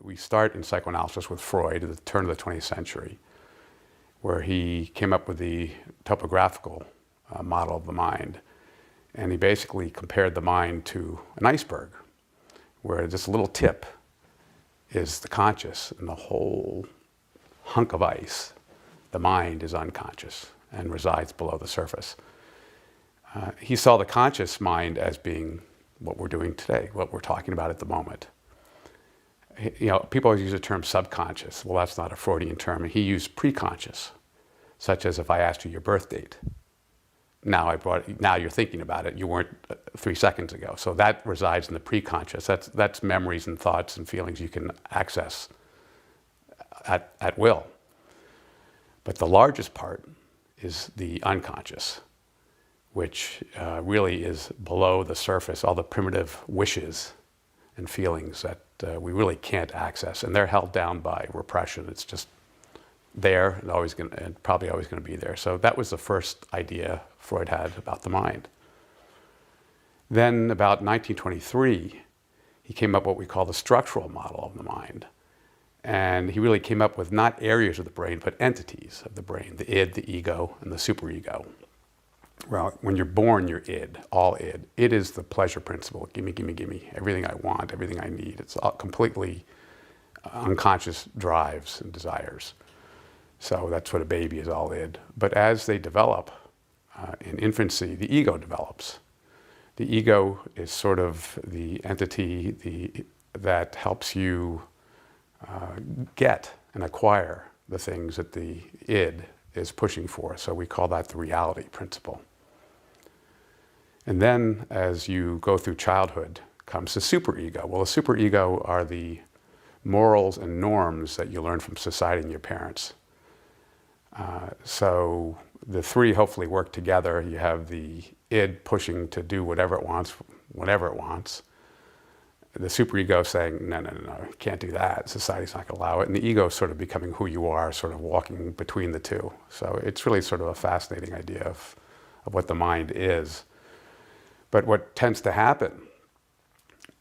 we start in psychoanalysis with Freud at the turn of the 20th century, where he came up with the topographical model of the mind. And he basically compared the mind to an iceberg, where this little tip is the conscious, and the whole hunk of ice, the mind, is unconscious and resides below the surface. He saw the conscious mind as being what we're doing today, what we're talking about at the moment. You know, people always use the term subconscious. Well, that's not a Freudian term. He used preconscious, such as if I asked you your birth date. Now you're thinking about it. You weren't 3 seconds ago. So that resides in the preconscious. That's memories and thoughts and feelings you can access at will. But the largest part is the unconscious, which really is below the surface, all the primitive wishes and feelings that we really can't access. And they're held down by repression. It's just there and probably always going to be there. So that was the first idea Freud had about the mind. Then about 1923, he came up with what we call the structural model of the mind. And he really came up with not areas of the brain, but entities of the brain, the id, the ego, and the superego. Well, when you're born, you're id, all id. Id is the pleasure principle. Gimme, gimme, gimme. Everything I want, everything I need. It's all completely unconscious drives and desires. So that's what a baby is, all id. But as they develop in infancy, the ego develops. The ego is sort of the entity that helps you get and acquire the things that the id is pushing for. So we call that the reality principle. And then as you go through childhood comes the superego. Well, the superego are the morals and norms that you learn from society and your parents. So the three hopefully work together. You have the id pushing to do whatever it wants, whenever it wants. The superego saying, no, no, no, no, you can't do that. Society's not going to allow it. And the ego sort of becoming who you are, sort of walking between the two. So it's really sort of a fascinating idea of what the mind is. But what tends to happen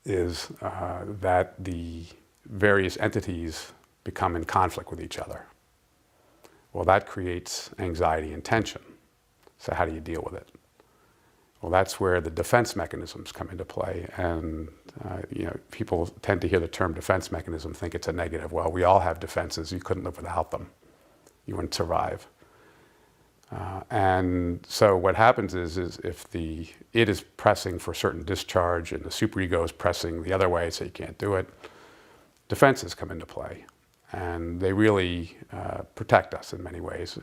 is that the various entities become in conflict with each other. Well, that creates anxiety and tension. So how do you deal with it? Well, that's where the defense mechanisms come into play. And you know, people tend to hear the term defense mechanism, think it's a negative. Well, we all have defenses. You couldn't live without them. You wouldn't survive. And so what happens is if the id is pressing for certain discharge and the superego is pressing the other way, so you can't do it, defenses come into play. And they really protect us in many ways.